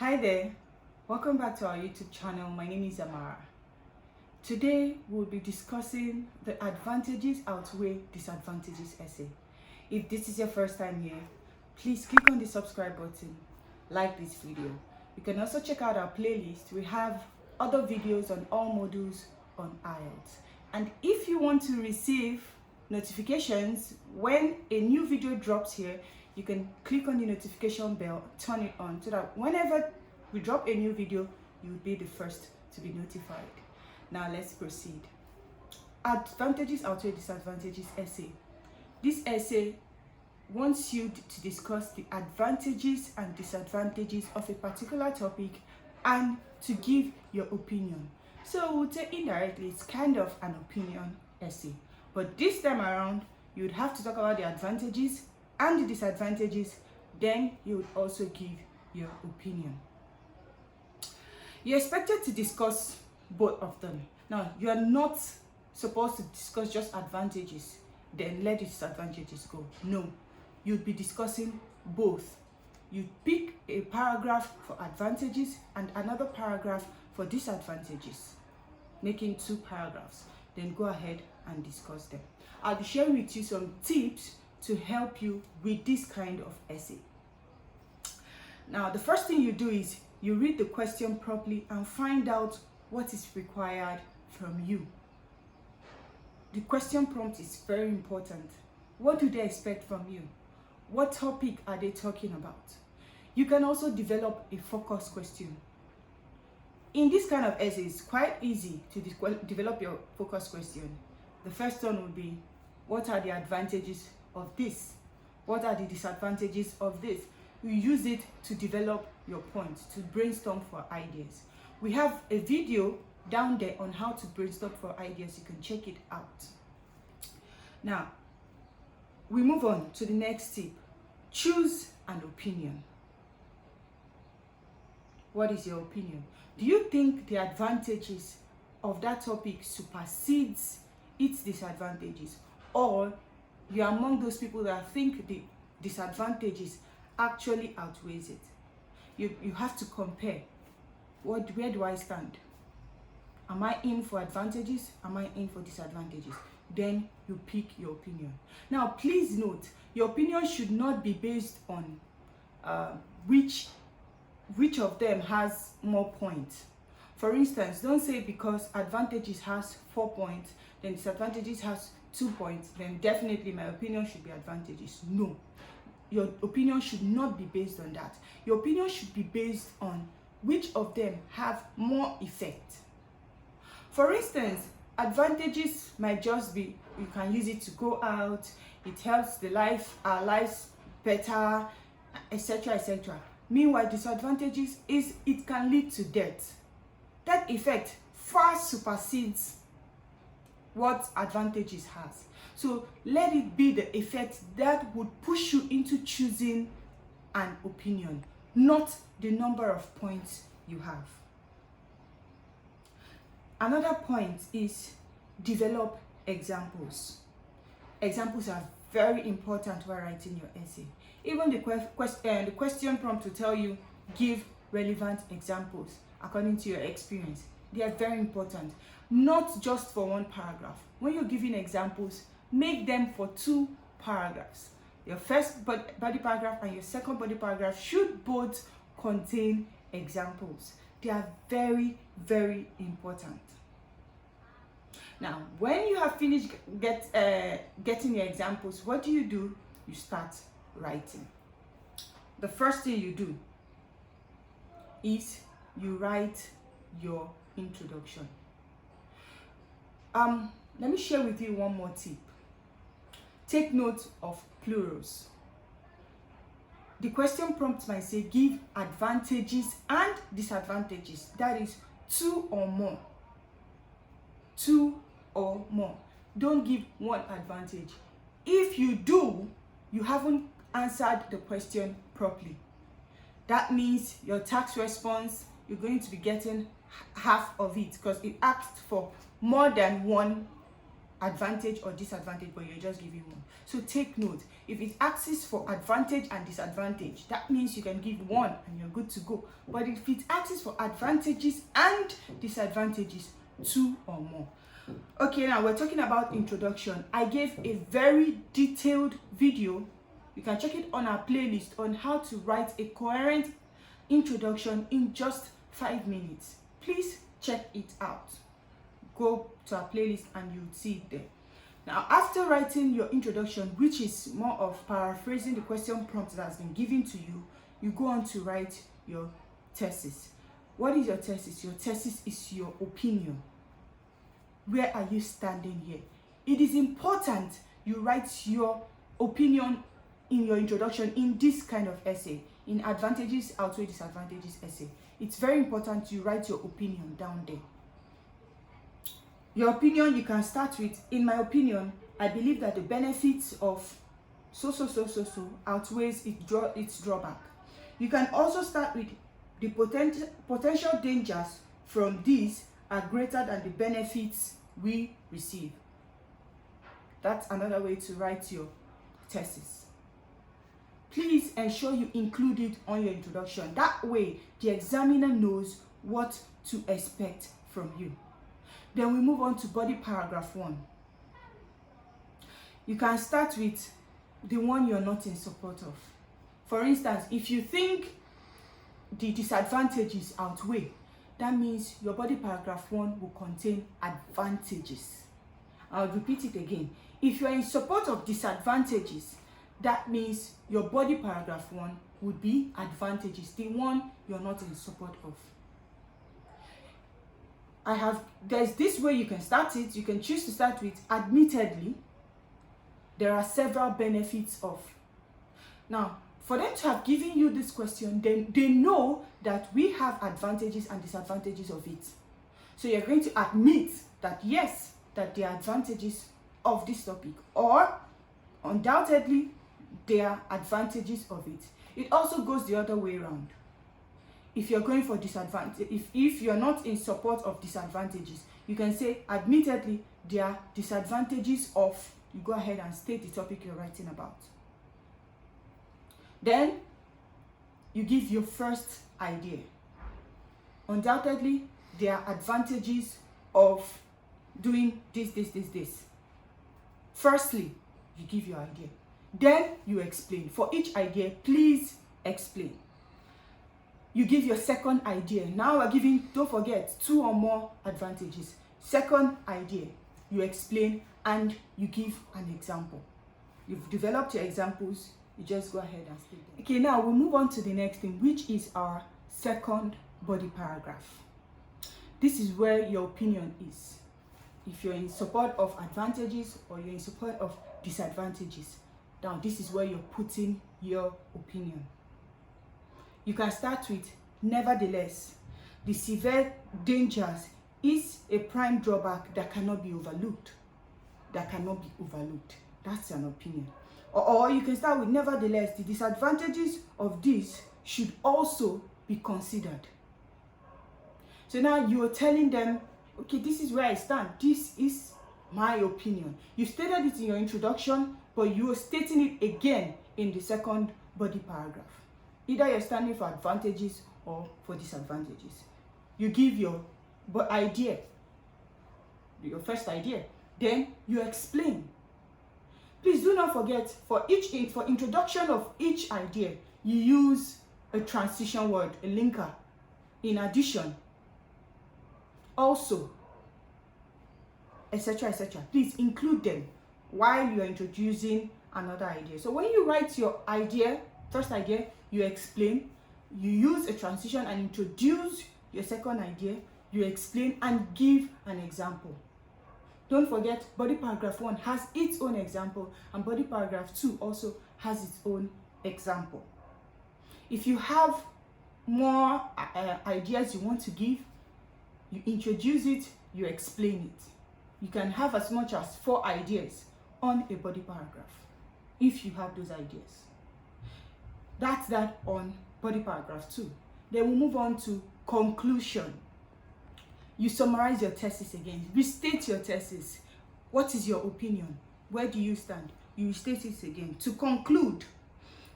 Hi there, welcome back to our YouTube channel. My name is Amara. Today we'll be discussing the advantages outweigh disadvantages essay. If this is your first time here, please click on the subscribe button, like this video. You can also check out our playlist. We have other videos on all modules on Ielts. And if you want to receive notifications when a new video drops here, you can click on the notification bell, turn it on, so that whenever we drop a new video, you will be the first to be notified. Now let's proceed. Advantages outweigh disadvantages essay. This essay wants you to discuss the advantages and disadvantages of a particular topic and to give your opinion. So we'll say indirectly it's kind of an opinion essay. But this time around, you would have to talk about the advantages and the disadvantages, then you would also give your opinion. You're expected to discuss both of them. Now, you are not supposed to discuss just advantages, then let the disadvantages go. No, you'll be discussing both. You pick a paragraph for advantages and another paragraph for disadvantages, making 2 paragraphs. Then go ahead and discuss them. I'll be sharing with you some tips to help you with this kind of essay. Now, the first thing you do is you read the question properly and find out what is required from you. The question prompt is very important. What do they expect from you? What topic are they talking about? You can also develop a focus question. In this kind of essay, it's quite easy to develop your focus question. The first one would be, what are the advantages of this? What are the disadvantages of this? You use it to develop your points, to brainstorm for ideas. We have a video down there on how to brainstorm for ideas. You can check it out. Now, we move on to the next tip. Choose an opinion. What is your opinion? Do you think the advantages of that topic supersedes its disadvantages, or you are among those people that think the disadvantages actually outweighs it? You have to compare. Where do I stand? Am I in for advantages? Am I in for disadvantages? Then you pick your opinion. Now, please note, your opinion should not be based on which of them has more points. For instance, don't say because advantages has 4 points, then disadvantages has 2 points, then definitely my opinion should be advantages. No, your opinion should not be based on that. Your opinion should be based on which of them have more effect. For instance, advantages might just be you can use it to go out, it helps our lives better, etc., etc. Meanwhile, disadvantages is it can lead to death. That effect far supersedes what advantages has. So let it be the effect that would push you into choosing an opinion, not the number of points you have. Another point is develop examples. Examples are very important while writing your essay. Even the question prompt will tell you give relevant examples according to your experience. They are very important, not just for 1 paragraph. When you're giving examples, make them for 2 paragraphs. Your first body paragraph and your second body paragraph should both contain examples. They are very, very important. Now, when you have finished getting your examples, what do? You start writing. The first thing you do is you write your introduction. Let me share with you one more tip. Take note of plurals. The question prompt might say give advantages and disadvantages. That is 2 or more. 2 or more. Don't give 1 advantage. If you do, you haven't answered the question properly. That means your task response, you're going to be getting half of it because it asked for more than 1 advantage or disadvantage, but you're just giving one. So take note. If it asks for advantage and disadvantage, that means you can give one and you're good to go. But if it asks for advantages and disadvantages, 2 or more. Okay, now we're talking about introduction. I gave a very detailed video. You can check it on our playlist on how to write a coherent introduction in just 5 minutes. Please check it out. Go to our playlist and you'll see it there. Now, after writing your introduction, which is more of paraphrasing the question prompt that has been given to you, you go on to write your thesis. What is your thesis? Your thesis is your opinion. Where are you standing here? It is important you write your opinion in your introduction in this kind of essay, in advantages outweigh disadvantages essay. It's very important you write your opinion down there. Your opinion, you can start with, in my opinion, I believe that the benefits of so outweighs its drawback. You can also start with the potential dangers from these are greater than the benefits we receive. That's another way to write your thesis. Please ensure you include it on your introduction. That way, the examiner knows what to expect from you. Then we move on to body paragraph 1. You can start with the one you're not in support of. For instance, if you think the disadvantages outweigh, that means your body paragraph 1 will contain advantages. I'll repeat it again. If you're in support of disadvantages, that means your body paragraph 1 would be advantages, the one you're not in support of. There's this way you can start it. You can choose to start with, admittedly, there are several benefits of. Now, for them to have given you this question, then they know that we have advantages and disadvantages of it. So you're going to admit that yes, that there are advantages of this topic, or undoubtedly there are advantages of it. It also goes the other way around. If you're going for disadvantage, if you're not in support of disadvantages, you can say, admittedly, there are disadvantages of, you go ahead and state the topic you're writing about. Then, you give your first idea. Undoubtedly, there are advantages of doing this. Firstly, you give your idea. Then, you explain. For each idea, please explain. You give your second idea. Now we're giving, don't forget, 2 or more advantages. Second idea, you explain and you give an example. You've developed your examples, you just go ahead and state them. Okay, now we'll move on to the next thing, which is our second body paragraph. This is where your opinion is. If you're in support of advantages or you're in support of disadvantages, now this is where you're putting your opinion. You can start with, nevertheless, the severe dangers is a prime drawback that cannot be overlooked. That's an opinion. Or you can start with, nevertheless, the disadvantages of this should also be considered. So now you're telling them, okay, this is where I stand. This is my opinion. You stated it in your introduction, but you are stating it again in the second body paragraph. Either you're standing for advantages or for disadvantages. You give your idea, your first idea, then you explain. Please do not forget, for introduction of each idea, you use a transition word, a linker. In addition, also, etc., etc. Please include them while you are introducing another idea. So when you write your idea, first idea, you explain, you use a transition and introduce your second idea, you explain and give an example. Don't forget, body paragraph 1 has its own example and body paragraph 2 also has its own example. If you have more ideas you want to give, you introduce it, you explain it. You can have as much as 4 ideas on a body paragraph if you have those ideas. That's that on body paragraph 2. Then we'll move on to conclusion. You summarize your thesis again. Restate your thesis. What is your opinion? Where do you stand? You state it again. To conclude,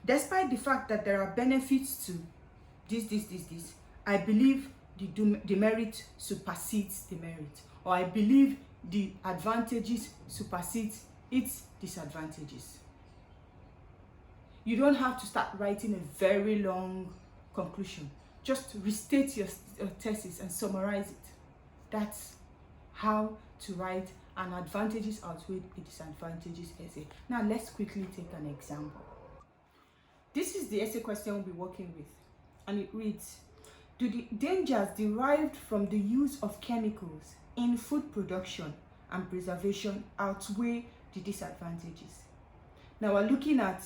despite the fact that there are benefits to this, I believe the demerit supersedes the merit, or I believe the advantages supersede its disadvantages. You don't have to start writing a very long conclusion. Just restate your thesis and summarize it. That's how to write an advantages outweigh a disadvantages essay. Now let's quickly take an example. This is the essay question we'll be working with, and it reads, do the dangers derived from the use of chemicals in food production and preservation outweigh the disadvantages? Now we're looking at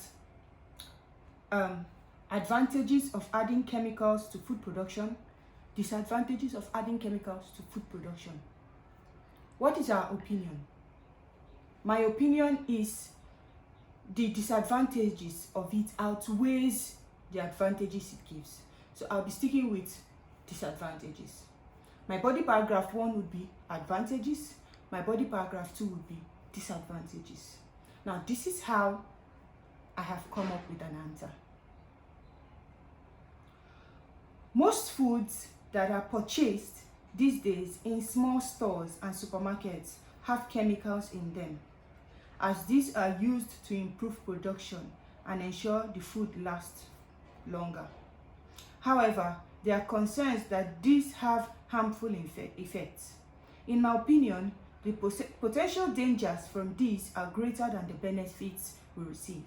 advantages of adding chemicals to food production, disadvantages of adding chemicals to food production. What is our opinion? My opinion is the disadvantages of it outweighs the advantages it gives. So I'll be sticking with disadvantages. My body paragraph 1 would be advantages. My body paragraph 2 would be disadvantages. Now this is how I have come up with an answer. Most foods that are purchased these days in small stores and supermarkets have chemicals in them, as these are used to improve production and ensure the food lasts longer. However, there are concerns that these have harmful effects. In my opinion, the potential dangers from these are greater than the benefits we receive.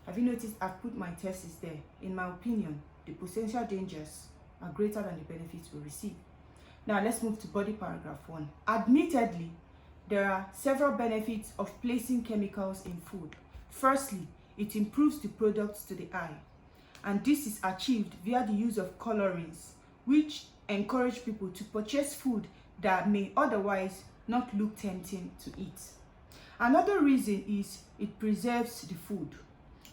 Have you noticed I've put my thesis there? In my opinion, the potential dangers are greater than the benefits we receive. Now let's move to body paragraph 1. Admittedly, there are several benefits of placing chemicals in food. Firstly, it improves the products to the eye, and this is achieved via the use of colorings, which encourage people to purchase food that may otherwise not look tempting to eat. Another reason is it preserves the food.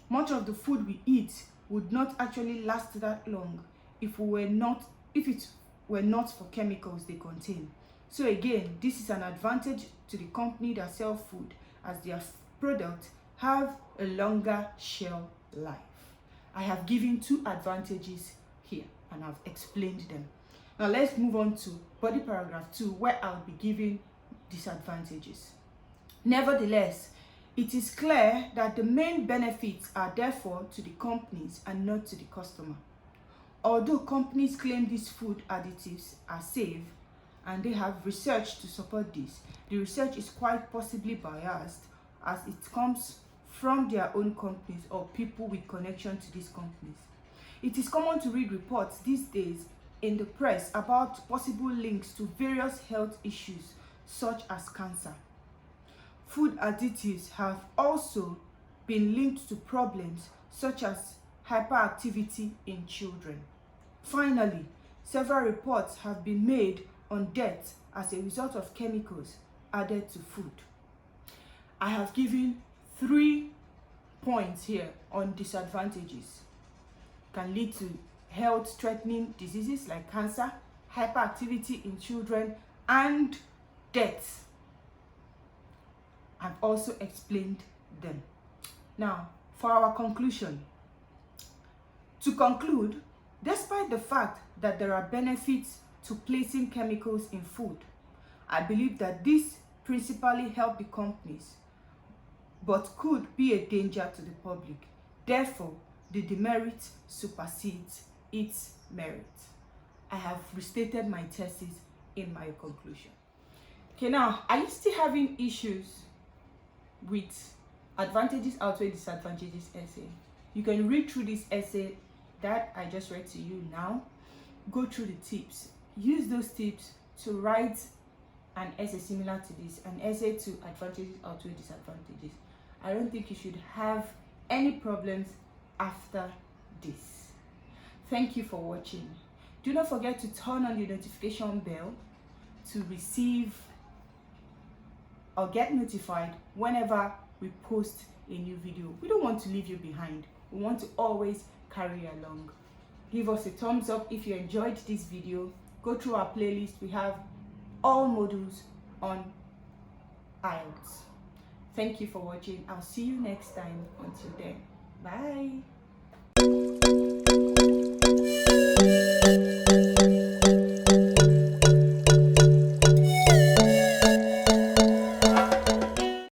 Much of the food we eat would not actually last that long if it were not for chemicals they contain. So again, this is an advantage to the company that sells food, as their products have a longer shelf life. I have given 2 advantages here and I've explained them. Now let's move on to body paragraph 2, where I'll be giving disadvantages. Nevertheless, it is clear that the main benefits are therefore to the companies and not to the customer. Although companies claim these food additives are safe and they have research to support this, the research is quite possibly biased, as it comes from their own companies or people with connection to these companies. It is common to read reports these days in the press about possible links to various health issues such as cancer. Food additives have also been linked to problems such as hyperactivity in children. Finally, several reports have been made on death as a result of chemicals added to food. I have given 3 points here on disadvantages. Can lead to health-threatening diseases like cancer, hyperactivity in children, and death. I've also explained them. Now, for our conclusion. To conclude, despite the fact that there are benefits to placing chemicals in food, I believe that this principally help the companies, but could be a danger to the public. Therefore, the demerit supersedes its merit. I have restated my thesis in my conclusion. Okay, now, are you still having issues with advantages outweigh disadvantages essay? You can read through this essay that I just read to you now. Go through the tips. Use those tips to write an essay similar to this, an essay to advantages outweigh disadvantages. I don't think you should have any problems after this. Thank you for watching. Do not forget to turn on the notification bell to receive or get notified whenever we post a new video. We don't want to leave you behind. We want to always carry you along. Give us a thumbs up if you enjoyed this video. Go through our playlist. We have all modules on Ielts. Thank you for watching. I'll see you next time. Until then, bye.